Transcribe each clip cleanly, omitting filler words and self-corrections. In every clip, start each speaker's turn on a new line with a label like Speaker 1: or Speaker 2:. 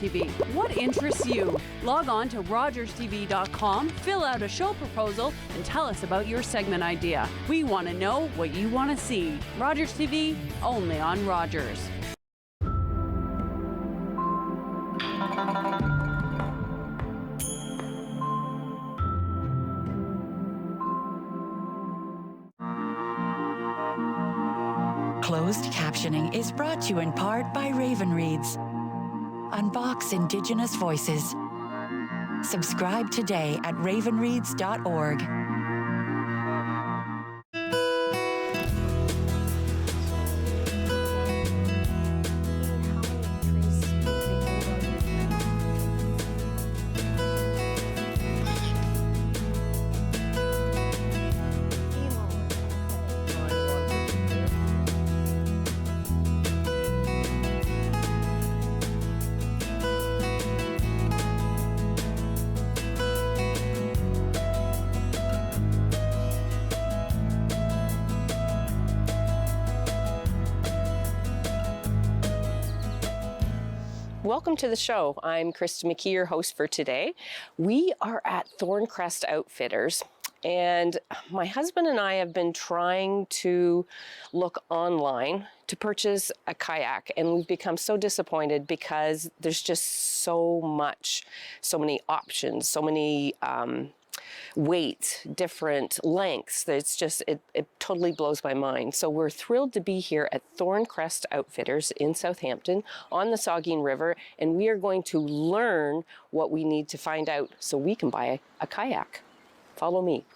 Speaker 1: TV. What interests you? Log on to rogerstv.com, fill out a show proposal, and tell us about your segment idea. We want to know what you want to see. Rogers TV, only on Rogers.
Speaker 2: Closed captioning is brought to you in part by Raven Reads. Unbox Indigenous voices. Subscribe today at ravenreads.org.
Speaker 3: Welcome to the show. I'm Krista, McKee, your host for today. We are at Thorncrest Outfitters, and my husband and I have been trying to look online to purchase a kayak, and we've become so disappointed because there's just so many options, so many weights, different lengths. It's just, it totally blows my mind. So we're thrilled to be here at Thorncrest Outfitters in Southampton on the Saugeen River, and we are going to learn what we need to find out so we can buy a kayak. Follow me.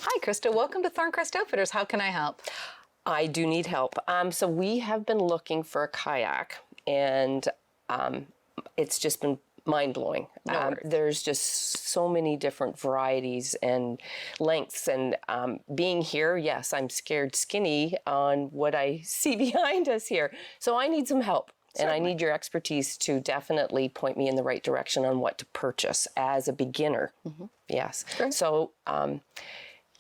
Speaker 4: Hi, Krista. Welcome to Thorncrest Outfitters. How can I help?
Speaker 3: I do need help. So we have been looking for a kayak, and it's just been mind-blowing. There's just so many different varieties and lengths, and being here, yes, I'm scared skinny on what I see behind us here. So I need some help. Certainly. And I need your expertise to definitely point me in the right direction on what to purchase as a beginner. Mm-hmm. Yes. Sure. So,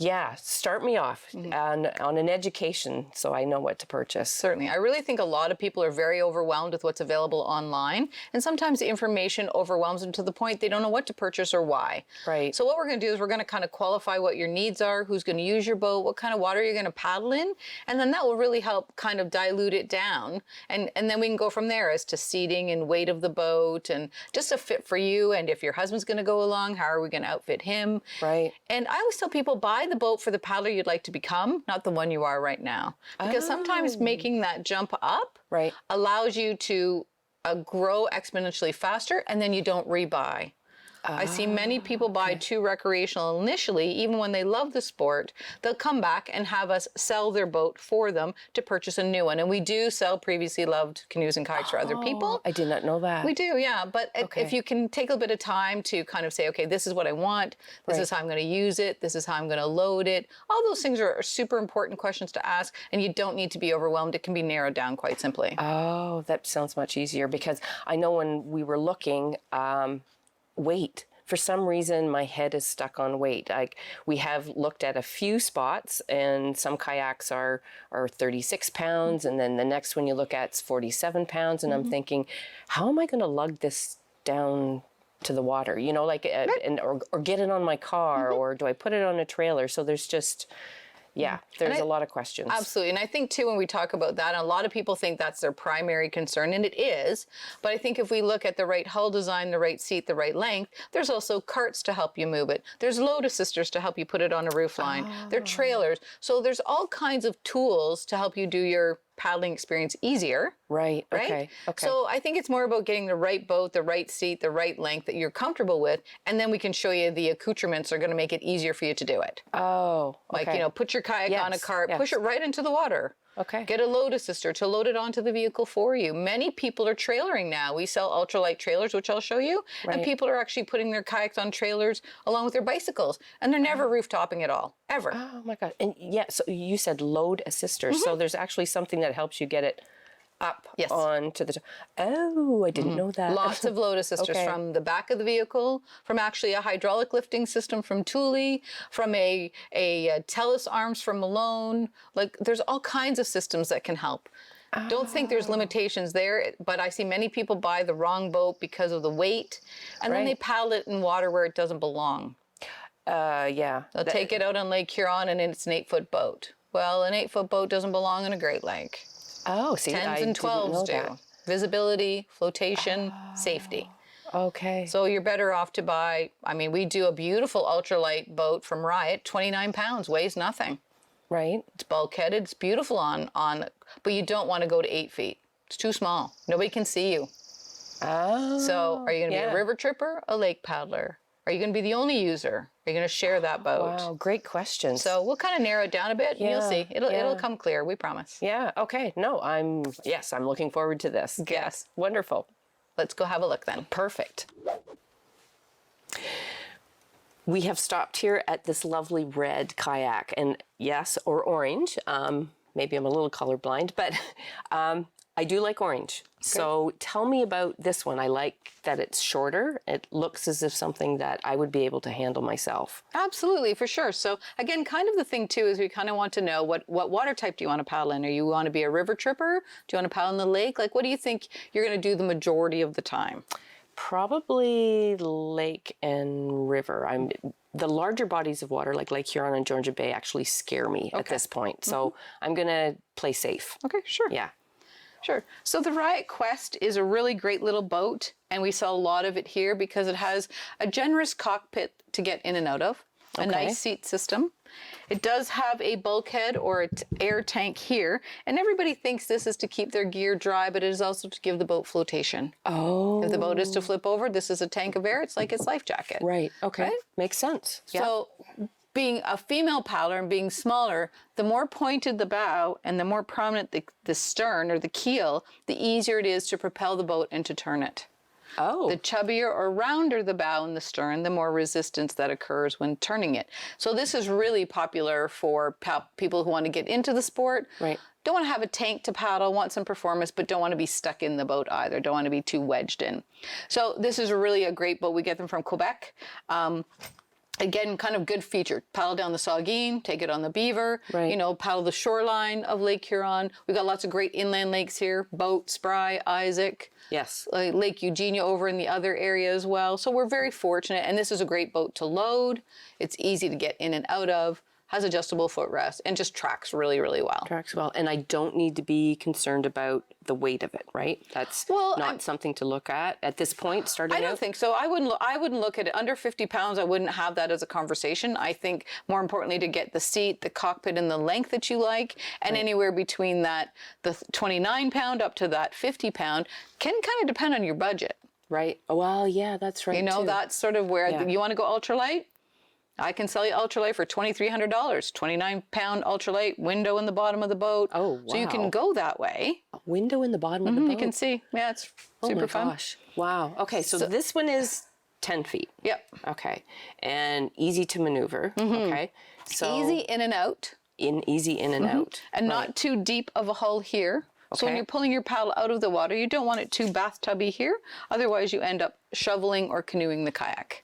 Speaker 3: yeah, start me off on an education so I know what to purchase.
Speaker 4: Certainly. I really think a lot of people are very overwhelmed with what's available online, and sometimes the information overwhelms them to the point they don't know what to purchase or why. Right. So what we're going to do is we're going to kind of qualify what your needs are, who's going to use your boat, what kind of water you're going to paddle in, and then that will really help kind of dilute it down, and then we can go from there as to seating and weight of the boat and just a fit for you, and if your husband's going to go along, how are we going to outfit him? Right. And I always tell people, buy the boat for the paddler you'd like to become, not the one you are right now. Because sometimes making that jump up allows you to grow exponentially faster, and then you don't rebuy. I see many people buy too recreational initially, even when they love the sport. They'll come back and have us sell their boat for them to purchase a new one. And we do sell previously loved canoes and kayaks for other people.
Speaker 3: I did not know that.
Speaker 4: We do, yeah. But if you can take a bit of time to kind of say, okay, this is what I want. This is how I'm going to use it. This is how I'm going to load it. All those things are super important questions to ask, and you don't need to be overwhelmed. It can be narrowed down quite simply.
Speaker 3: Oh, that sounds much easier, because I know when we were looking, weight. For some reason, my head is stuck on weight. Like, we have looked at a few spots, and some kayaks are 36 pounds, and then the next one you look at is 47 pounds, and I'm thinking, how am I going to lug this down to the water? You know, like, or get it on my car, or do I put it on a trailer? So there's just... Yeah, there's a lot of questions.
Speaker 4: Absolutely. And I think, too, when we talk about that, a lot of people think that's their primary concern, and it is. But I think if we look at the right hull design, the right seat, the right length, there's also carts to help you move it. There's load assisters to help you put it on a roof line. There are trailers. So there's all kinds of tools to help you do your paddling experience easier. Right. Okay. So I think it's more about getting the right boat, the right seat, the right length that you're comfortable with, and then we can show you the accoutrements that are going to make it easier for you to do it. Oh, okay. Like, you know, put your kayak on a cart, push it right into the water. Okay. Get a load assister to load it onto the vehicle for you. Many people are trailering now. We sell ultralight trailers, which I'll show you, and people are actually putting their kayaks on trailers along with their bicycles, and they're never roof-topping at all, ever.
Speaker 3: Oh my God. And yeah, so you said load assisters, so there's actually something that helps you get it Up
Speaker 4: Yes.
Speaker 3: onto the top. Oh, I didn't know that.
Speaker 4: Lots of load assisters from the back of the vehicle, from actually a hydraulic lifting system from Thule, from a Telus arms from Malone. Like there's all kinds of systems that can help. Don't think there's limitations there, but I see many people buy the wrong boat because of the weight, and then they paddle it in water where it doesn't belong.
Speaker 3: Yeah.
Speaker 4: They'll take it out on Lake Huron and it's an 8-foot boat. Well, an 8-foot boat doesn't belong in a Great Lake.
Speaker 3: Oh, see,
Speaker 4: 10s and 12s do.
Speaker 3: That.
Speaker 4: Visibility, flotation, safety.
Speaker 3: Okay.
Speaker 4: So you're better off to buy, I mean, we do a beautiful ultralight boat from Riot, 29 pounds, weighs nothing.
Speaker 3: Right.
Speaker 4: It's bulkheaded, it's beautiful on, but you don't want to go to 8 feet. It's too small. Nobody can see you.
Speaker 3: Oh.
Speaker 4: So are you going to be a river tripper, a lake paddler? Are you going to be the only user? Are you going to share that boat?
Speaker 3: Wow, great questions.
Speaker 4: So we'll kind of narrow it down a bit, and you'll see. It'll come clear, we promise.
Speaker 3: Yeah, okay. No, I'm looking forward to this.
Speaker 4: Good.
Speaker 3: Yes, wonderful.
Speaker 4: Let's go have a look then.
Speaker 3: Perfect. We have stopped here at this lovely red kayak, and yes, or orange. Maybe I'm a little colorblind, but I do like orange. Okay. So tell me about this one. I like that it's shorter. It looks as if something that I would be able to handle myself.
Speaker 4: Absolutely, for sure. So again, kind of the thing too is we kind of want to know what water type do you want to paddle in? Are you want to be a river tripper? Do you want to paddle in the lake? Like what do you think you're going to do the majority of the time?
Speaker 3: Probably lake and river. The larger bodies of water, like Lake Huron and Georgian Bay, actually scare me at this point. So I'm going to play safe.
Speaker 4: Okay, sure.
Speaker 3: Yeah.
Speaker 4: Sure. So the Riot Quest is a really great little boat, and we sell a lot of it here because it has a generous cockpit to get in and out of, a nice seat system. It does have a bulkhead or an air tank here, and everybody thinks this is to keep their gear dry, but it is also to give the boat flotation. Oh. If the boat is to flip over, this is a tank of air. It's like its life jacket.
Speaker 3: Right. Okay.
Speaker 4: Right?
Speaker 3: Makes sense.
Speaker 4: So being a female paddler and being smaller, the more pointed the bow and the more prominent the stern or the keel, the easier it is to propel the boat and to turn it. Oh. The chubbier or rounder the bow and the stern, the more resistance that occurs when turning it. So this is really popular for people who want to get into the sport. Right. Don't want to have a tank to paddle, want some performance, but don't want to be stuck in the boat either. Don't want to be too wedged in. So this is really a great boat. We get them from Quebec. Again, kind of good feature. Paddle down the Saugeen, take it on the Beaver, paddle the shoreline of Lake Huron. We've got lots of great inland lakes here, Boat, Spry, Isaac. Yes. Lake Eugenia over in the other area as well. So we're very fortunate, and this is a great boat to load. It's easy to get in and out of, has adjustable footrest, and just tracks really, really well.
Speaker 3: Tracks well, and I don't need to be concerned about the weight of it, right? That's not something to look at this point, starting out?
Speaker 4: I don't think so. I wouldn't look at it. Under 50 pounds, I wouldn't have that as a conversation. I think more importantly to get the seat, the cockpit, and the length that you like, and anywhere between that, the 29 pound up to that 50 pound, can kind of depend on your budget.
Speaker 3: Right. Well, yeah, that's right.
Speaker 4: Too. That's sort of where you want to go ultralight. I can sell you ultralight for $2,300, 29-pound ultralight, window in the bottom of the boat. Oh, wow. So you can go that way.
Speaker 3: A window in the bottom of the boat?
Speaker 4: You can see. Yeah, it's super fun. Oh my gosh.
Speaker 3: Wow. Okay, so this one is 10 feet. Yep. Okay. And easy to maneuver. Okay. So
Speaker 4: easy in and out.
Speaker 3: Easy in and out.
Speaker 4: And not too deep of a hull here. So when you're pulling your paddle out of the water, you don't want it too bathtubby here. Otherwise, you end up shoveling or canoeing the kayak.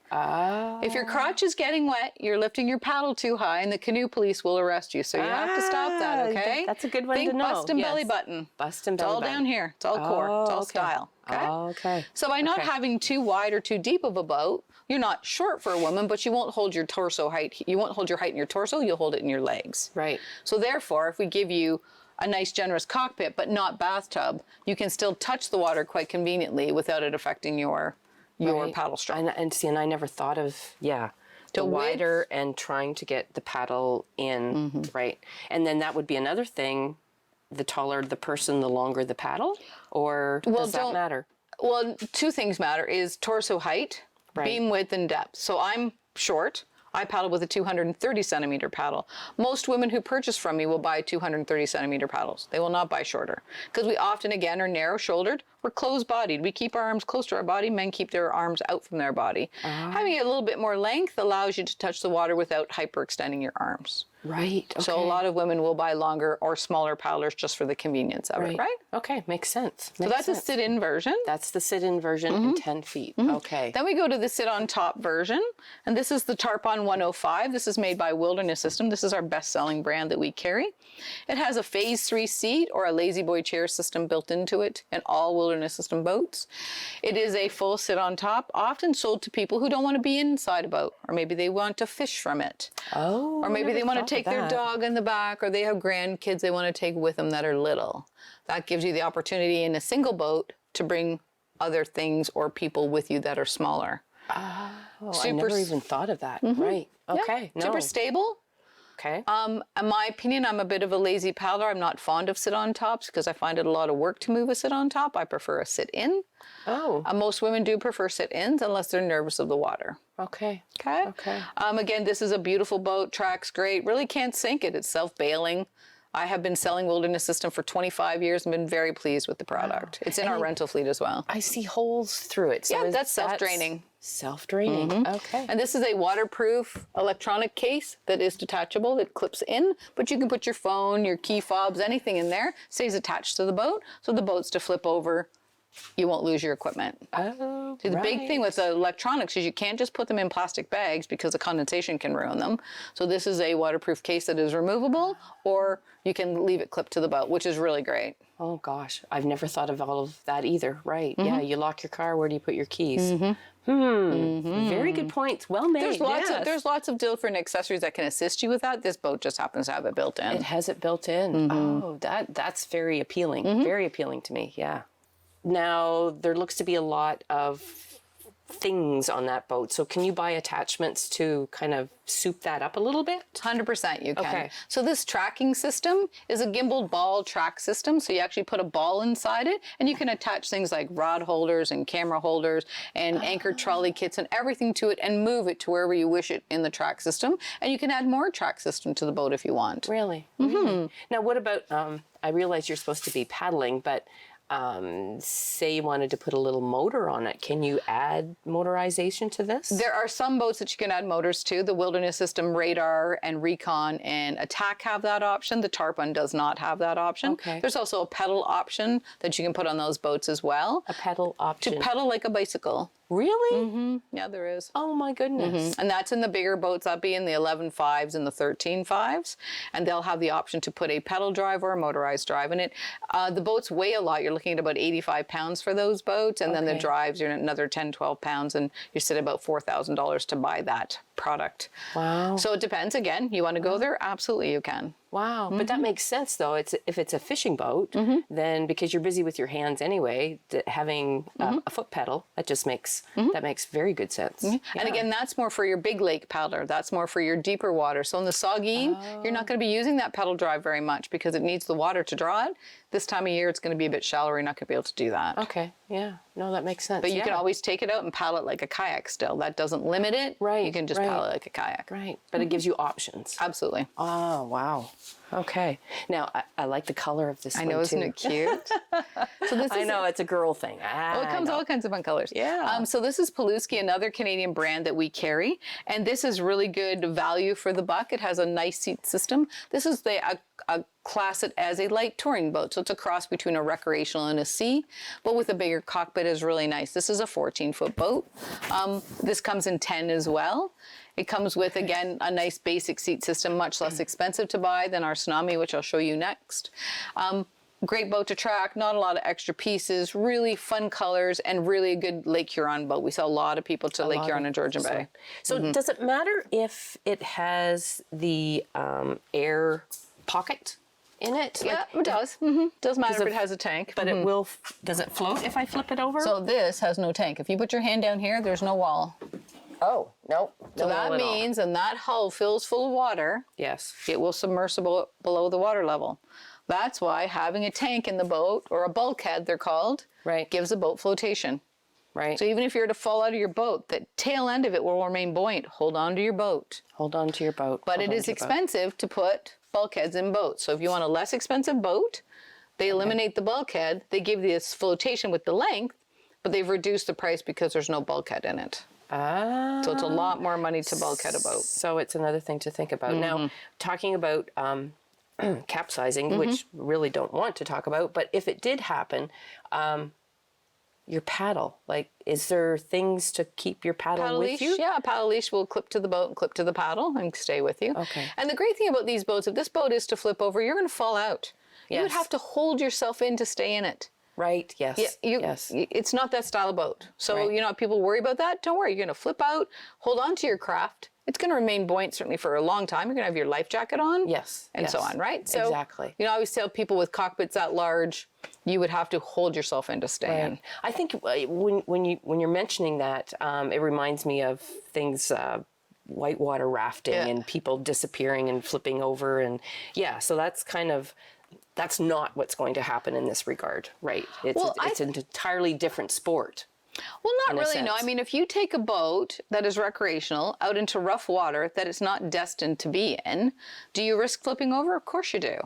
Speaker 4: If your crotch is getting wet, you're lifting your paddle too high, and the canoe police will arrest you. So you have to stop that, okay?
Speaker 3: That's a good one to know.
Speaker 4: Bust and belly button.
Speaker 3: Bust and belly button.
Speaker 4: It's all down here. It's all core. It's all style. Okay?
Speaker 3: Okay.
Speaker 4: So by not having too wide or too deep of a boat, you're not short for a woman, but you won't hold your torso height. You won't hold your height in your torso. You'll hold it in your legs. Right. So therefore, if we give you a nice generous cockpit, but not bathtub, you can still touch the water quite conveniently without it affecting your paddle stroke.
Speaker 3: And I never thought of, the wider and trying to get the paddle in, right? And then that would be another thing, the taller the person, the longer the paddle, or does that matter?
Speaker 4: Well, two things matter, is torso height, beam width, and depth. So I'm short. I paddle with a 230 centimeter paddle. Most women who purchase from me will buy 230 centimeter paddles. They will not buy shorter because we often, again, are narrow shouldered. We're closed bodied. We keep our arms close to our body. Men keep their arms out from their body. Having a little bit more length allows you to touch the water without hyperextending your arms.
Speaker 3: Right. Okay.
Speaker 4: So a lot of women will buy longer or smaller paddlers just for the convenience of it, right?
Speaker 3: Okay, makes sense.
Speaker 4: So that's a sit-in version.
Speaker 3: That's the sit-in version and 10 feet. Okay.
Speaker 4: Then we go to the sit-on-top version, and this is the Tarpon 105. This is made by Wilderness System. This is our best-selling brand that we carry. It has a Phase 3 seat or a lazy boy chair system built into it in all Wilderness System boats. It is a full sit-on-top, often sold to people who don't want to be inside a boat, or maybe they want to fish from it.
Speaker 3: Oh,
Speaker 4: or maybe they want to take their dog in the back, or they have grandkids they want to take with them that are little. That gives you the opportunity in a single boat to bring other things or people with you that are smaller.
Speaker 3: Oh, I never even thought of that. Right. Okay.
Speaker 4: Yeah. Super stable.
Speaker 3: Okay.
Speaker 4: In my opinion, I'm a bit of a lazy paddler. I'm not fond of sit-on tops because I find it a lot of work to move a sit-on top. I prefer a sit-in.
Speaker 3: Oh.
Speaker 4: Most women do prefer sit-ins unless they're nervous of the water.
Speaker 3: Okay.
Speaker 4: Okay.
Speaker 3: Okay.
Speaker 4: Again, this is a beautiful boat. Track's great. Really can't sink it. It's self-bailing. I have been selling Wilderness System for 25 years and been very pleased with the product. It's in our rental fleet as well.
Speaker 3: I see holes through it. So
Speaker 4: yeah, that's self-draining.
Speaker 3: Self-draining. Okay.
Speaker 4: And this is a waterproof electronic case that is detachable. It clips in, but you can put your phone, your key fobs, anything in there. Stays attached to the boat, so the boat's to flip over. You won't lose your equipment.
Speaker 3: Oh,
Speaker 4: See, the big thing with the electronics is you can't just put them in plastic bags because the condensation can ruin them. So this is a waterproof case that is removable, or you can leave it clipped to the boat, which is really great.
Speaker 3: Oh gosh, I've never thought of all of that either. Right? Yeah, you lock your car. Where do you put your keys? Very good points. Well made.
Speaker 4: There's lots of different accessories that can assist you with that. This boat just happens to have it built in.
Speaker 3: It has it built in. Oh, that's very appealing. Very appealing to me. Yeah. Now, there looks to be a lot of things on that boat. So can you buy attachments to kind of soup that up a little bit?
Speaker 4: 100% you can.
Speaker 3: Okay.
Speaker 4: So this tracking system is a gimbaled ball track system. So you actually put a ball inside it, and you can attach things like rod holders and camera holders and anchor trolley kits and everything to it and move it to wherever you wish it in the track system. And you can add more track system to the boat if you want.
Speaker 3: Really? Really? Now, what about, I realize you're supposed to be paddling, but say you wanted to put a little motor on it, can you add motorization to this?
Speaker 4: There are some boats that you can add motors to. The Wilderness System Radar and Recon and Attack have that option. The Tarpon does not have that option.
Speaker 3: Okay.
Speaker 4: There's also a pedal option that you can put on those boats as well.
Speaker 3: A pedal option?
Speaker 4: To pedal like a bicycle.
Speaker 3: Really?
Speaker 4: Yeah, there is.
Speaker 3: Oh my goodness.
Speaker 4: And that's in the bigger boats. That'll be in the 11.5s and the 13.5s. And they'll have the option to put a pedal drive or a motorized drive in it. The boats weigh a lot. You're looking at about 85 pounds for those boats. And then the drives, you're another 10, 12 pounds. And you sit about $4,000 to buy that product.
Speaker 3: Wow.
Speaker 4: So it depends. Again, you want to go there? Absolutely you can.
Speaker 3: Wow. But that makes sense, though. If it's a fishing boat, then because you're busy with your hands anyway, having a foot pedal, that just makes that makes very good sense. Yeah.
Speaker 4: And again, that's more for your big lake paddler. That's more for your deeper water. So in the Saugeen, you're not going to be using that pedal drive very much because it needs the water to draw it. This time of year, it's going to be a bit shallower. You're not going to be able to do that.
Speaker 3: Okay. Yeah. No, that makes sense.
Speaker 4: But you can always take it out and paddle it like a kayak still. That doesn't limit it.
Speaker 3: Right.
Speaker 4: You can just paddle it like a kayak.
Speaker 3: Right. But it gives you options.
Speaker 4: Absolutely.
Speaker 3: Oh, wow. Okay. Now, I like the color of this one,
Speaker 4: know, isn't
Speaker 3: too.
Speaker 4: it cute? So this
Speaker 3: I know, it's a girl thing.
Speaker 4: Well, it comes all kinds of fun colors.
Speaker 3: Yeah.
Speaker 4: So this is Pawluski, another Canadian brand that we carry. And this is really good value for the buck. It has a nice seat system. This is class it as a light touring boat. So it's a cross between a recreational and a sea, but with a bigger cockpit is really nice. This is a 14-foot boat. This comes in 10 as well. It comes with, again, a nice basic seat system, much less expensive to buy than our Tsunami, which I'll show you next. Great boat to track, not a lot of extra pieces, really fun colors, and really a good Lake Huron boat. We sell a lot of people to Lake Huron and Georgian Bay.
Speaker 3: So does it matter if it has the air pocket in it?
Speaker 4: Yeah, it does. Does matter if it has a tank.
Speaker 3: But it will, does it float if I flip it over?
Speaker 4: So this has no tank. If you put your hand down here, there's no wall.
Speaker 3: Oh, no.
Speaker 4: So that means, and that hull fills full of water,
Speaker 3: yes,
Speaker 4: it will submersible below the water level. That's why having a tank in the boat, or a bulkhead they're called, gives the boat flotation.
Speaker 3: Right.
Speaker 4: So even if you were to fall out of your boat, the tail end of it will remain buoyant. Hold on to your boat.
Speaker 3: Hold on to your boat.
Speaker 4: But it is expensive to put bulkheads in boats. So if you want a less expensive boat, they eliminate the bulkhead. They give you this flotation with the length, but they've reduced the price because there's no bulkhead in it. So it's a lot more money to bulkhead a boat.
Speaker 3: So it's another thing to think about. Now, talking about capsizing, which really don't want to talk about, but if it did happen, your paddle, like, is there things to keep your paddle with
Speaker 4: leash,
Speaker 3: you?
Speaker 4: Yeah, a paddle leash will clip to the boat and clip to the paddle and stay with you.
Speaker 3: Okay.
Speaker 4: And the great thing about these boats, if this boat is to flip over, you're going to fall out. You would have to hold yourself in to stay in it.
Speaker 3: Right, yes.
Speaker 4: Yeah,
Speaker 3: yes.
Speaker 4: It's not that style of boat. So, you know, people worry about that. Don't worry. You're going to flip out, hold on to your craft. It's going to remain buoyant certainly for a long time. You're going to have your life jacket on.
Speaker 3: Yes.
Speaker 4: And so on, right? So,
Speaker 3: exactly.
Speaker 4: You know, I always tell people with cockpits that large, you would have to hold yourself in to stay in.
Speaker 3: I think when you're mentioning that, it reminds me of things, whitewater rafting and people disappearing and flipping over. And so that's not what's going to happen in this regard, right? It's an entirely different sport.
Speaker 4: Well, not really, no. I mean, if you take a boat that is recreational out into rough water that it's not destined to be in, do you risk flipping over? Of course you do.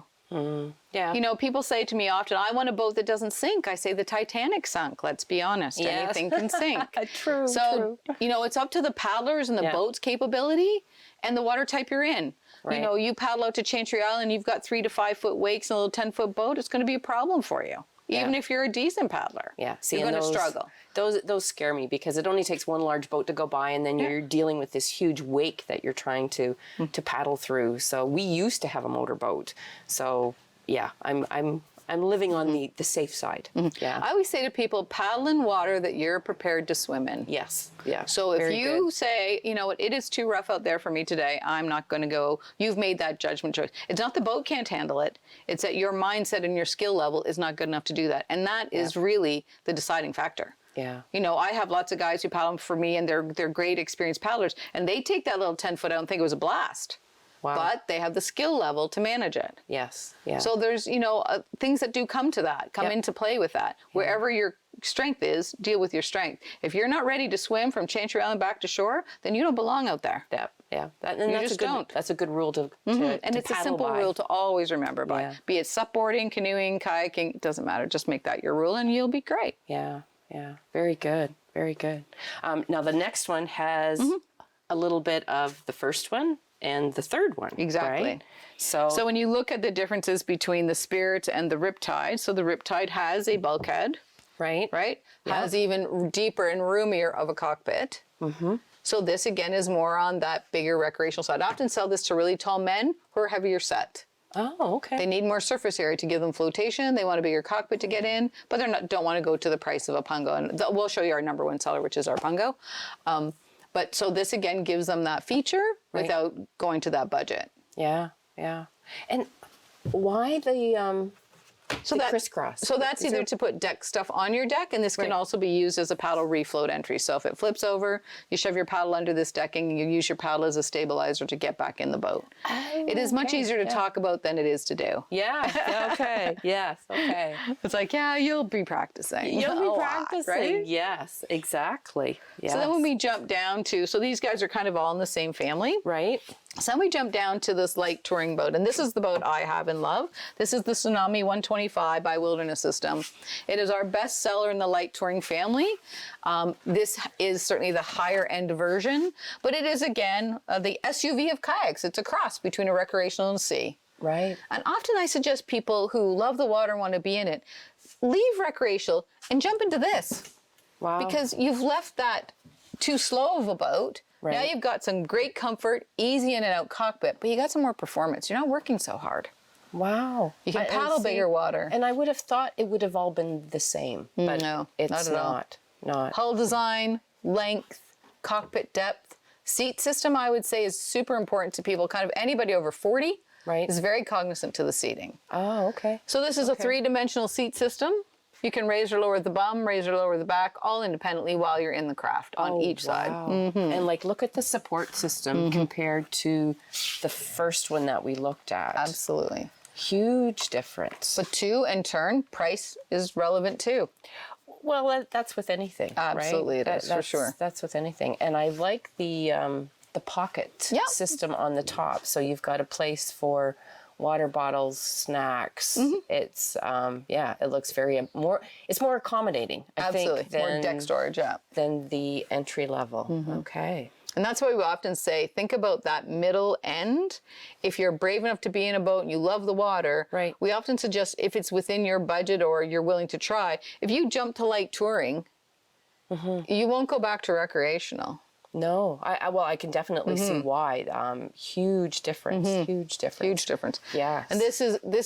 Speaker 3: Yeah.
Speaker 4: You know, people say to me often, I want a boat that doesn't sink. I say the Titanic sunk, let's be honest.
Speaker 3: Yes.
Speaker 4: Anything can sink.
Speaker 3: True,
Speaker 4: so, you know, it's up to the paddlers and the boat's capability and the water type you're in.
Speaker 3: Right.
Speaker 4: You know, you paddle out to Chantry Island, you've got 3 to 5 foot wakes and a little 10-foot boat, it's going to be a problem for you. Even if you're a decent paddler.
Speaker 3: Yeah.
Speaker 4: You're going to struggle.
Speaker 3: Those scare me because it only takes one large boat to go by and then you're dealing with this huge wake that you're trying to paddle through. So we used to have a motorboat. So yeah, I'm living on the safe side. Yeah.
Speaker 4: I always say to people, paddle in water that you're prepared to swim in.
Speaker 3: Yes. Yeah.
Speaker 4: So if you say, you know what, it is too rough out there for me today, I'm not going to go, you've made that judgment choice. It's not the boat can't handle it. It's that your mindset and your skill level is not good enough to do that. And that is really the deciding factor.
Speaker 3: Yeah.
Speaker 4: You know, I have lots of guys who paddle for me and they're great experienced paddlers and they take that little 10-foot out and think it was a blast. Wow. But they have the skill level to manage it.
Speaker 3: Yes. Yeah.
Speaker 4: So there's, you know, things that do come to that, come into play with that. Wherever your strength is, deal with your strength. If you're not ready to swim from Chantry Island back to shore, then you don't belong out there.
Speaker 3: That's a good rule to
Speaker 4: and it's a simple rule to always remember by. Yeah. Be it supboarding, canoeing, kayaking, it doesn't matter. Just make that your rule and you'll be great.
Speaker 3: Yeah. Yeah. Very good. Very good. Now the next one has a little bit of the first one and the third one.
Speaker 4: Exactly.
Speaker 3: Right? So
Speaker 4: when you look at the differences between the Spirit and the Riptide, so the Riptide has a bulkhead. Right? Yep. Has even deeper and roomier of a cockpit. So this again is more on that bigger recreational side. I often sell this to really tall men who are heavier set.
Speaker 3: Oh, okay.
Speaker 4: They need more surface area to give them flotation. They want a bigger cockpit to get in, but don't want to go to the price of a Pungo. And we'll show you our number one seller, which is our Pungo. But so this again gives them that feature without going to that budget.
Speaker 3: Yeah, yeah. And why the crisscross?
Speaker 4: So that's either to put deck stuff on your deck, and this can also be used as a paddle refloat entry. So if it flips over, you shove your paddle under this decking, and you use your paddle as a stabilizer to get back in the boat. Oh, it is much easier to talk about than it is to do.
Speaker 3: Yeah. Okay. Yes. Okay.
Speaker 4: It's like, you'll be practicing.
Speaker 3: You'll be practicing. Right? Yes. Exactly. Yes.
Speaker 4: So then when we jump down to, so these guys are kind of all in the same family.
Speaker 3: Right.
Speaker 4: So then we jump down to this light touring boat, and this is the boat I have and love. This is the Tsunami 125 by Wilderness System. It is our best seller in the light touring family. This is certainly the higher end version, but it is again the SUV of kayaks. It's a cross between a recreational and a sea. Right. And often I suggest people who love the water and want to be in it, leave recreational and jump into this. Wow. Because you've left that too slow of a boat. Right. Now you've got some great comfort, easy in and out cockpit, but you got some more performance. You're not working so hard.
Speaker 3: Wow.
Speaker 4: You can paddle bigger water.
Speaker 3: And I would have thought it would have all been the same, but
Speaker 4: no,
Speaker 3: it's not.
Speaker 4: Hull design, length, cockpit depth, seat system, I would say, is super important to people. Kind of anybody over 40 is very cognizant to the seating.
Speaker 3: Oh, okay.
Speaker 4: So this is a 3-dimensional seat system. You can raise or lower the bum, raise or lower the back, all independently while you're in the craft on each side.
Speaker 3: And look at the support system compared to the first one that we looked at.
Speaker 4: Absolutely.
Speaker 3: Huge difference.
Speaker 4: But too, in turn, price is relevant too.
Speaker 3: Well, that's with anything.
Speaker 4: Absolutely,
Speaker 3: right?
Speaker 4: it is, for sure.
Speaker 3: That's with anything. And I like the pocket system on the top. So you've got a place for water bottles, snacks. It's, it looks it's more accommodating, I think, than,
Speaker 4: more deck storage,
Speaker 3: than the entry level. Okay.
Speaker 4: And that's why we often say, think about that middle end. If you're brave enough to be in a boat and you love the water, we often suggest, if it's within your budget or you're willing to try, if you jump to light touring, you won't go back to recreational.
Speaker 3: No, I can definitely see why. Huge difference. Huge difference.
Speaker 4: Huge difference.
Speaker 3: Yes.
Speaker 4: And this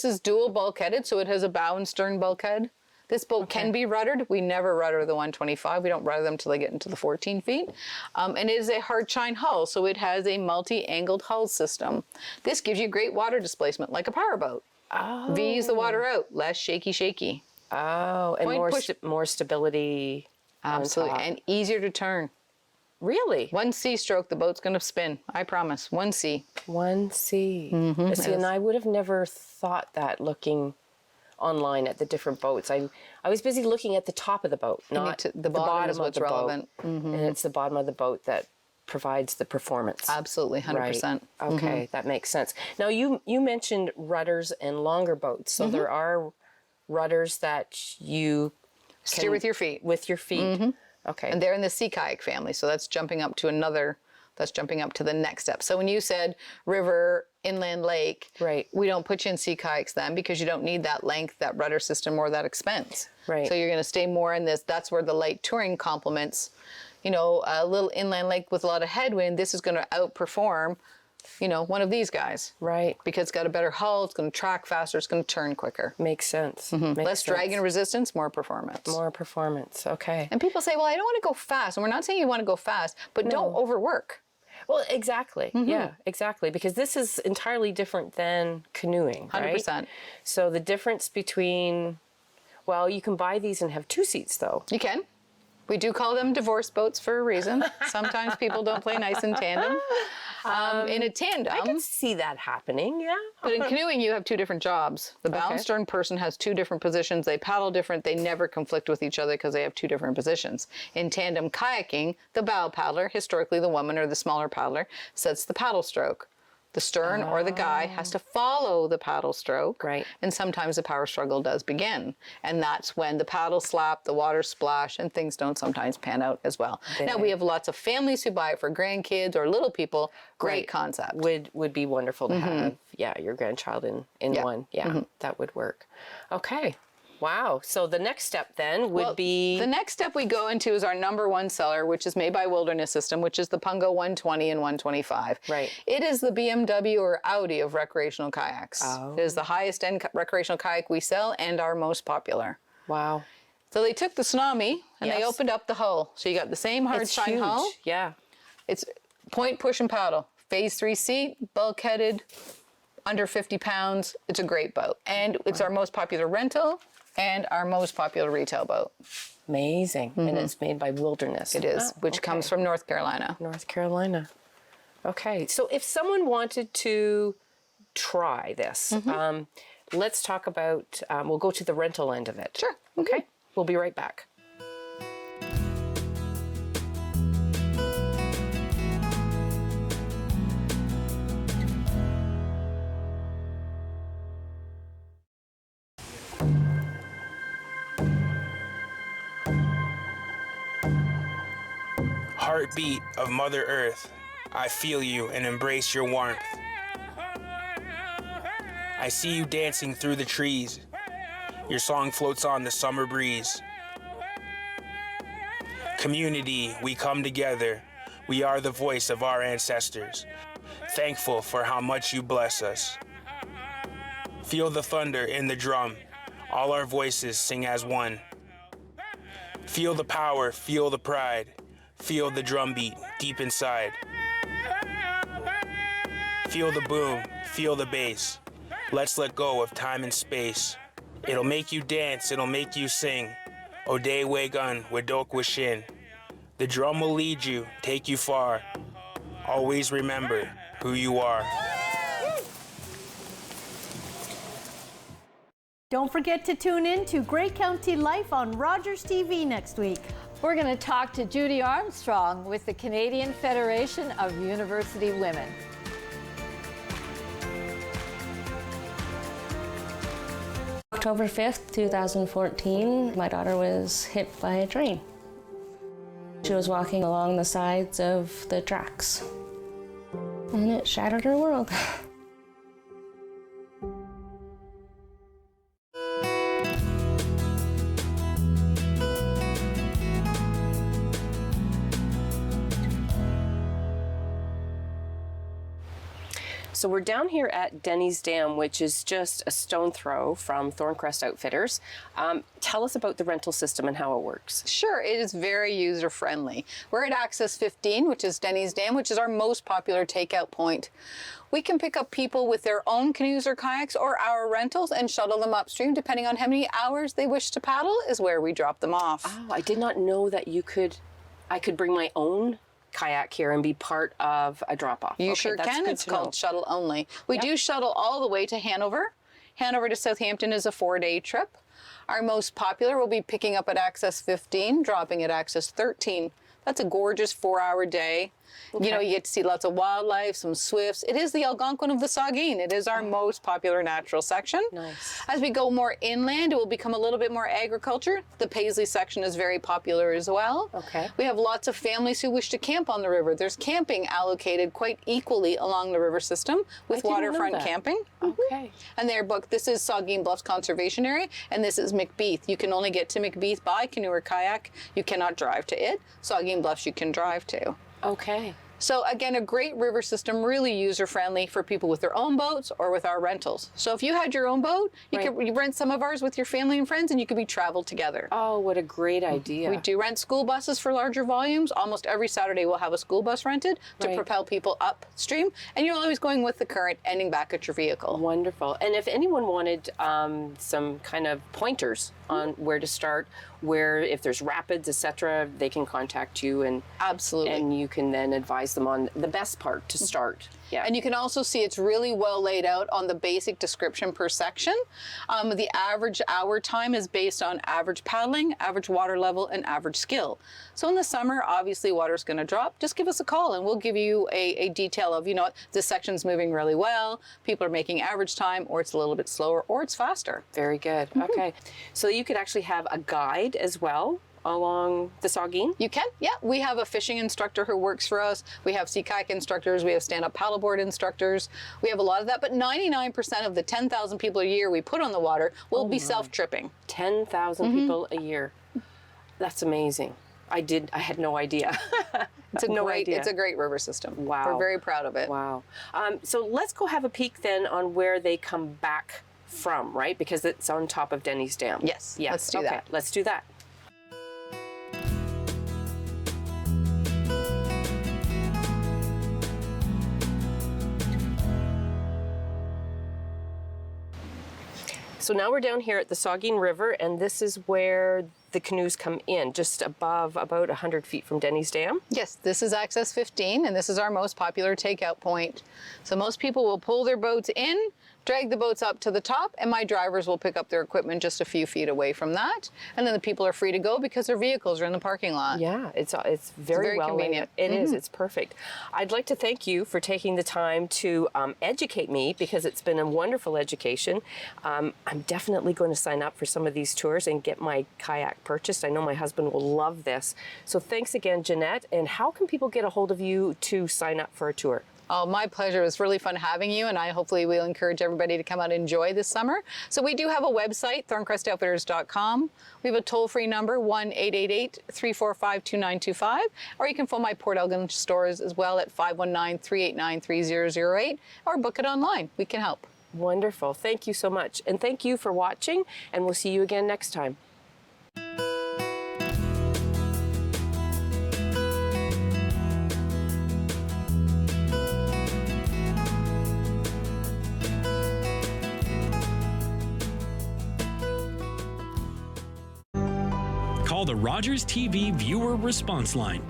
Speaker 4: is dual bulkheaded, so it has a bow and stern bulkhead. This boat can be ruddered. We never rudder the 125. We don't rudder them till they get into the 14 feet. And it is a hard chine hull, so it has a multi-angled hull system. This gives you great water displacement, like a powerboat.
Speaker 3: Oh.
Speaker 4: V's the water out, less shaky.
Speaker 3: Oh, and more stability.
Speaker 4: Absolutely, and easier to turn.
Speaker 3: Really?
Speaker 4: One C stroke, the boat's going to spin. I promise. One C.
Speaker 3: One C. See, and I would have never thought that looking online at the different boats. I was busy looking at the top of the boat, not
Speaker 4: the bottom is what's relevant.
Speaker 3: And it's the bottom of the boat that provides the performance.
Speaker 4: Absolutely, 100%.
Speaker 3: Right. Okay, that makes sense. Now, you mentioned rudders and longer boats. So there are rudders that you
Speaker 4: steer with your feet.
Speaker 3: With your feet. Okay.
Speaker 4: And they're in the sea kayak family, so that's jumping up to the next step. So when you said river, inland lake, we don't put you in sea kayaks then, because you don't need that length, that rudder system, or that expense.
Speaker 3: Right.
Speaker 4: So you're going to stay more in this. That's where the light touring complements, a little inland lake with a lot of headwind. This is going to outperform, one of these guys.
Speaker 3: Right.
Speaker 4: Because it's got a better hull, it's going to track faster, it's going to turn quicker.
Speaker 3: Makes sense.
Speaker 4: Less drag and resistance, more performance.
Speaker 3: More performance. Okay.
Speaker 4: And people say, well, I don't want to go fast. And we're not saying you want to go fast, but don't overwork.
Speaker 3: Well, exactly. Yeah, exactly. Because this is entirely different than canoeing, right?
Speaker 4: 100%.
Speaker 3: So the difference between, you can buy these and have 2 seats, though.
Speaker 4: You can. We do call them divorce boats for a reason. Sometimes people don't play nice in tandem. In a tandem,
Speaker 3: I can see that happening, yeah.
Speaker 4: But in canoeing, you have 2 different jobs. The bow and stern person has 2 different positions. They paddle different. They never conflict with each other because they have 2 different positions. In tandem kayaking, the bow paddler, historically the woman or the smaller paddler, sets the paddle stroke. The stern or the guy has to follow the paddle stroke.
Speaker 3: Right.
Speaker 4: And sometimes the power struggle does begin. And that's when the paddle slap, the water splash, and things don't sometimes pan out as well. Now, we have lots of families who buy it for grandkids or little people. Great concept.
Speaker 3: Would be wonderful to have, your grandchild in one. Yeah, that would work. Okay. Wow. So the next step then would be...
Speaker 4: The next step we go into is our #1 seller, which is made by Wilderness System, which is the Pungo 120 and 125.
Speaker 3: Right.
Speaker 4: It is the BMW or Audi of recreational kayaks.
Speaker 3: Oh.
Speaker 4: It is the highest end recreational kayak we sell and our most popular.
Speaker 3: Wow.
Speaker 4: So they took the Tsunami and they opened up the hull. So you got the same hard shine hull.
Speaker 3: Yeah.
Speaker 4: It's point, push, and paddle. Phase 3 seat, bulkheaded, under 50 pounds. It's a great boat. And it's our most popular rental and our most popular retail boat.
Speaker 3: Amazing. And it's made by Wilderness.
Speaker 4: It is, which comes from North Carolina.
Speaker 3: North Carolina. Okay. So if someone wanted to try this, let's talk about, we'll go to the rental end of it.
Speaker 4: Sure.
Speaker 3: Okay. We'll be right back.
Speaker 5: Heartbeat of Mother Earth, I feel you and embrace your warmth. I see you dancing through the trees. Your song floats on the summer breeze. Community, we come together. We are the voice of our ancestors. Thankful for how much you bless us. Feel the thunder in the drum. All our voices sing as one. Feel the power, feel the pride. Feel the drumbeat deep inside. Feel the boom, feel the bass. Let's let go of time and space. It'll make you dance, it'll make you sing. Ode Wegun, Wedok Wishin. The drum will lead you, take you far. Always remember who you are.
Speaker 6: Don't forget to tune in to Grey County Life on Rogers TV next week.
Speaker 7: We're going to talk to Judy Armstrong with the Canadian Federation of University Women.
Speaker 8: October 5th, 2014, my daughter was hit by a train. She was walking along the sides of the tracks, and it shattered her world.
Speaker 3: So we're down here at Denny's Dam, which is just a stone throw from Thorncrest Outfitters. Tell us about the rental system and how it works.
Speaker 4: Sure, it is very user-friendly. We're at Access 15, which is Denny's Dam, which is our most popular takeout point. We can pick up people with their own canoes or kayaks or our rentals and shuttle them upstream, depending on how many hours they wish to paddle is where we drop them off.
Speaker 3: Oh, I did not know that I could bring my own kayak here and be part of a drop-off.
Speaker 4: You sure can. It's called shuttle only. We do shuttle all the way to Hanover. Hanover to Southampton is a 4-day trip. Our most popular will be picking up at Access 15, dropping at Access 13. That's a gorgeous 4-hour day. Okay. You know, you get to see lots of wildlife, some swifts. It is the Algonquin of the Saugeen. It is our most popular natural section.
Speaker 3: Nice.
Speaker 4: As we go more inland, it will become a little bit more agriculture. The Paisley section is very popular as well.
Speaker 3: Okay.
Speaker 4: We have lots of families who wish to camp on the river. There's camping allocated quite equally along the river system with waterfront camping.
Speaker 3: Okay.
Speaker 4: And they're booked. This is Saugeen Bluffs Conservation Area, and this is McBeath. You can only get to McBeath by canoe or kayak. You cannot drive to it. Saugeen Bluffs you can drive to.
Speaker 3: Okay.
Speaker 4: So again, a great river system, really user-friendly for people with their own boats or with our rentals. So if you had your own boat, you could rent some of ours with your family and friends, and you could be traveled together.
Speaker 3: Oh, what a great idea.
Speaker 4: We do rent school buses for larger volumes. Almost every Saturday we'll have a school bus rented to propel people upstream, and you're always going with the current, ending back at your vehicle.
Speaker 3: Wonderful. And if anyone wanted some kind of pointers on where to start, where if there's rapids, etc., they can contact you, and
Speaker 4: absolutely,
Speaker 3: and you can then advise them on the best part to start. Yeah.
Speaker 4: And you can also see it's really well laid out on the basic description per section. The average hour time is based on average paddling, average water level, and average skill. So in the summer, obviously water's going to drop. Just give us a call and we'll give you a detail of, you know, this section's moving really well, people are making average time, or it's a little bit slower, or it's faster.
Speaker 3: Very good. Okay. So you could actually have a guide as well along the Saugeen?
Speaker 4: You can, yeah. We have a fishing instructor who works for us. We have sea kayak instructors. We have stand-up paddleboard instructors. We have a lot of that, but 99% of the 10,000 people a year we put on the water will be self-tripping.
Speaker 3: 10,000 people a year. That's amazing. I had no idea.
Speaker 4: It's a great river system.
Speaker 3: Wow.
Speaker 4: We're very proud of it.
Speaker 3: Wow. So let's go have a peek then on where they come back from, right? Because it's on top of Denny's Dam.
Speaker 4: Yes. Let's do that.
Speaker 3: Let's do that. So now we're down here at the Saugeen River, and this is where the canoes come in, just above about 100 feet from Denny's Dam.
Speaker 4: Yes, this is Access 15, and this is our most popular takeout point. So most people will pull their boats in, drag the boats up to the top, and my drivers will pick up their equipment just a few feet away from that. And then the people are free to go because their vehicles are in the parking lot.
Speaker 3: Yeah, it's very well
Speaker 4: convenient.
Speaker 3: It is. It's perfect. I'd like to thank you for taking the time to educate me, because it's been a wonderful education. I'm definitely going to sign up for some of these tours and get my kayak purchased. I know my husband will love this. So thanks again, Janette. And how can people get a hold of you to sign up for a tour?
Speaker 4: Oh, my pleasure. It was really fun having you, and I hopefully will encourage everybody to come out and enjoy this summer. So we do have a website, thorncrestoutfitters.com. We have a toll-free number, 1-888-345-2925, or you can phone my Port Elgin stores as well at 519-389-3008, or book it online. We can help.
Speaker 3: Wonderful. Thank you so much. And thank you for watching, and we'll see you again next time.
Speaker 9: Call the Rogers TV viewer response line,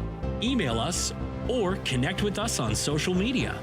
Speaker 9: email us, or connect with us on social media.